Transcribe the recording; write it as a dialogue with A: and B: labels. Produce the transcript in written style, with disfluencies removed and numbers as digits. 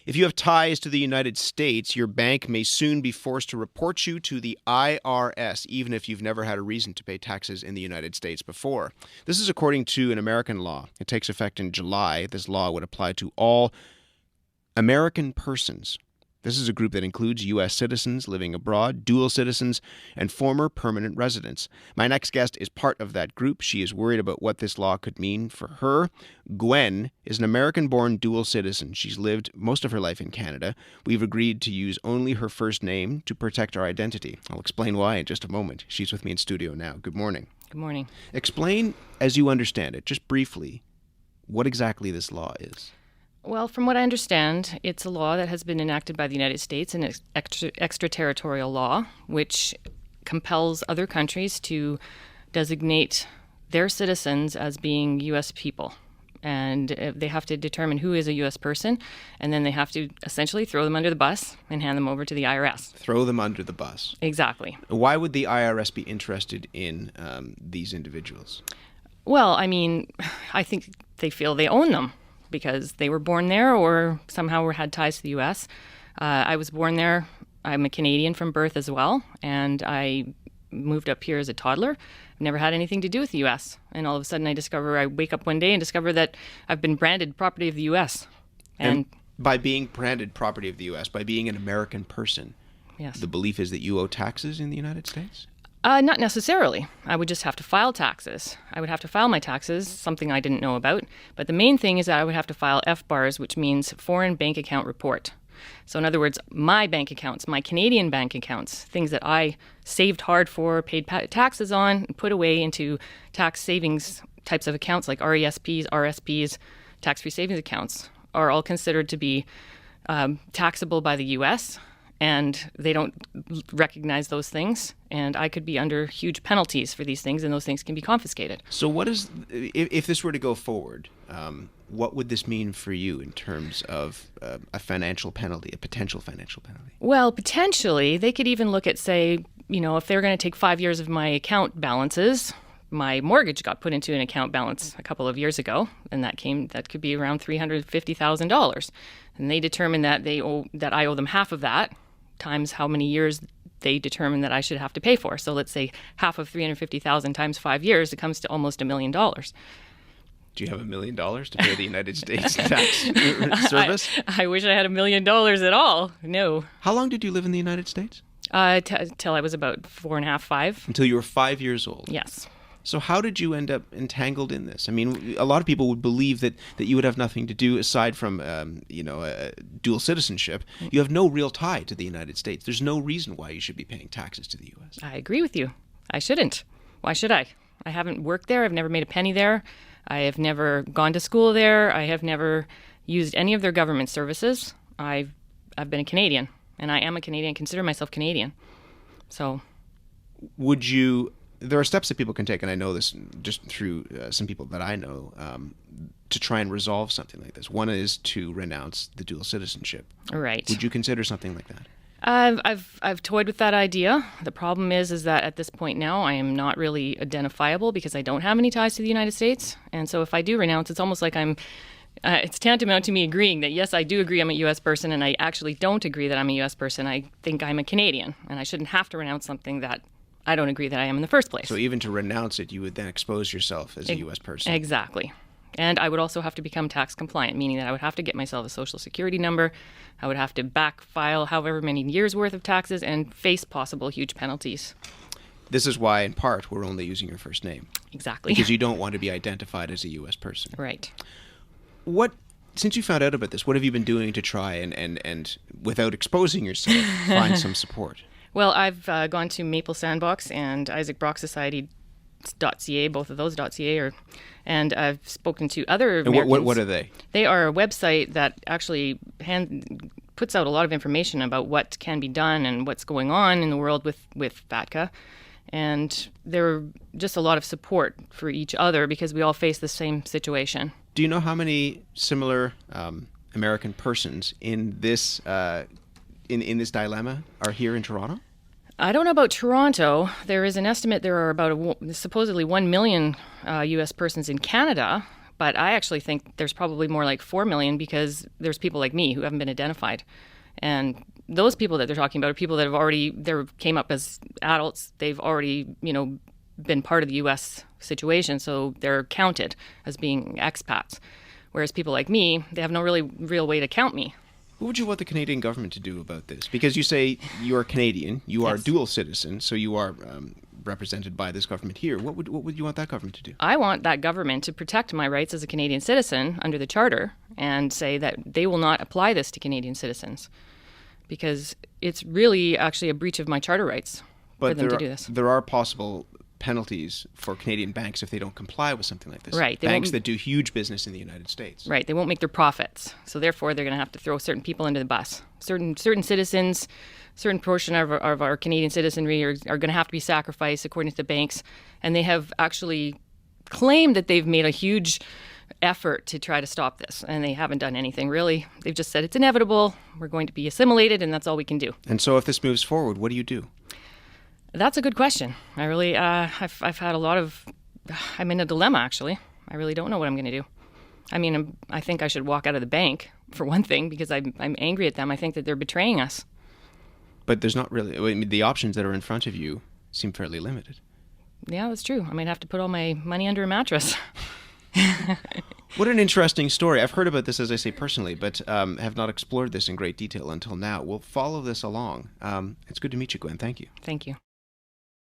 A: If you have ties to the United States, your bank may soon be forced to report you to the IRS, even if you've never had a reason to pay taxes in the United States before. This is according to an American law. It takes effect in July. This law would apply to all American persons. This is a group that includes U.S. citizens living abroad, dual citizens, and former permanent residents. My next guest is part of that group. She is worried about what this law could mean for her. Gwen is an American-born dual citizen. She's lived most of her life in Canada. We've agreed to use only her first name to protect our identity. I'll explain why in just a moment. She's with me in studio now. Good morning.
B: Good morning.
A: Explain, as you understand it, just briefly, what exactly this law is.
B: Well, from what I understand, it's a law that has been enacted by the United States, an extraterritorial law, which compels other countries to designate their citizens as being U.S. people. And they have to determine who is a U.S. person, and then they have to essentially throw them under the bus and hand them over to the IRS.
A: Throw them under the bus.
B: Exactly.
A: Why would the IRS be interested in these individuals?
B: Well, I mean, I think they feel they own them, because they were born there or somehow had ties to the U.S. I was born there. I'm a Canadian from birth as well, and I moved up here as a toddler. I've never had anything to do with the U.S., and all of a sudden I wake up one day and discover that I've been branded property of the U.S.
A: And by being branded property of the U.S., by being an American person,
B: yes,
A: the belief is that you owe taxes in the United States?
B: Not necessarily. I would just have to file taxes. I would have to file my taxes, something I didn't know about. But the main thing is that I would have to file FBARs, which means Foreign Bank Account Report. So in other words, my bank accounts, my Canadian bank accounts, things that I saved hard for, paid taxes on, and put away into tax savings types of accounts like RESPs, RSPs, tax-free savings accounts, are all considered to be taxable by the U.S., and they don't recognize those things, and I could be under huge penalties for these things, and those things can be confiscated.
A: So what is, if this were to go forward, what would this mean for you in terms of a financial penalty, a potential financial penalty?
B: Well, potentially, they could even look at, say, if they're going to take 5 years of my account balances. My mortgage got put into an account balance a couple of years ago, and that could be around $350,000. And they determined that I owe them half of that, times how many years they determine that I should have to pay for. So let's say half of $350,000 times 5 years, it comes to almost $1 million.
A: Do you have $1 million to pay the United States tax service?
B: I wish I had $1 million at all. No.
A: How long did you live in the United States?
B: Till I was about 4.5, 5.
A: Until you were 5 years old?
B: Yes.
A: So how did you end up entangled in this? I mean, a lot of people would believe that you would have nothing to do aside from, dual citizenship. You have no real tie to the United States. There's no reason why you should be paying taxes to the U.S.
B: I agree with you. I shouldn't. Why should I? I haven't worked there. I've never made a penny there. I have never gone to school there. I have never used any of their government services. I've been a Canadian, and I am a Canadian. Consider myself Canadian. So,
A: would you? There are steps that people can take, and I know this just through some people that I know, to try and resolve something like this. One is to renounce the dual citizenship.
B: Right.
A: Would you consider something like that?
B: I've toyed with that idea. The problem is that at this point now I am not really identifiable because I don't have any ties to the United States. And so if I do renounce, it's almost like it's tantamount to me agreeing that, yes, I do agree I'm a U.S. person, and I actually don't agree that I'm a U.S. person. I think I'm a Canadian, and I shouldn't have to renounce something that I don't agree that I am in the first place.
A: So even to renounce it, you would then expose yourself as a U.S. person.
B: Exactly. And I would also have to become tax compliant, meaning that I would have to get myself a social security number. I would have to back file however many years worth of taxes and face possible huge penalties.
A: This is why, in part, we're only using your first name.
B: Exactly.
A: Because you don't want to be identified as a U.S. person.
B: Right.
A: Since you found out about this, what have you been doing to try and without exposing yourself, find some support?
B: Well, I've gone to Maple Sandbox and Isaac Brock Society.ca, both of those .ca, and I've spoken to other Americans.
A: And what are they?
B: They are a website that actually puts out a lot of information about what can be done and what's going on in the world with FATCA. And they're just a lot of support for each other because we all face the same situation.
A: Do you know how many similar American persons in this in this dilemma are here in Toronto?
B: I don't know about Toronto. There is an estimate there are about supposedly 1 million U.S. persons in Canada, But I actually think there's probably more like 4 million because there's people like me who haven't been identified. And those people that they're talking about are people that have already, they came up as adults. They've already, been part of the U.S. situation, so they're counted as being expats. Whereas people like me, they have no real way to count me.
A: What would you want the Canadian government to do about this? Because you say you are Canadian, you are
B: Yes.
A: dual citizen, so you are represented by this government here. What would you want that government to do?
B: I want that government to protect my rights as a Canadian citizen under the Charter and say that they will not apply this to Canadian citizens because it's really actually a breach of my Charter rights for them to do this.
A: There are possible penalties for Canadian banks if they don't comply with something like this.
B: Right.
A: Banks that do huge business in the United States.
B: Right. They won't make their profits. So therefore, they're going to have to throw certain people under the bus. Certain citizens, certain portion of our Canadian citizenry are going to have to be sacrificed according to the banks. And they have actually claimed that they've made a huge effort to try to stop this. And they haven't done anything, really. They've just said it's inevitable. We're going to be assimilated, and that's all we can do.
A: And so if this moves forward, what do you do?
B: That's a good question. I really, I've had a lot of, I'm in a dilemma, actually. I really don't know what I'm going to do. I mean, I think I should walk out of the bank, for one thing, because I'm angry at them. I think that they're betraying us.
A: But there's not really, I mean, the options that are in front of you seem fairly limited.
B: Yeah, that's true. I might have to put all my money under a mattress.
A: What an interesting story. I've heard about this, as I say, personally, but have not explored this in great detail until now. We'll follow this along. It's good to meet you, Gwen. Thank you.
B: Thank you.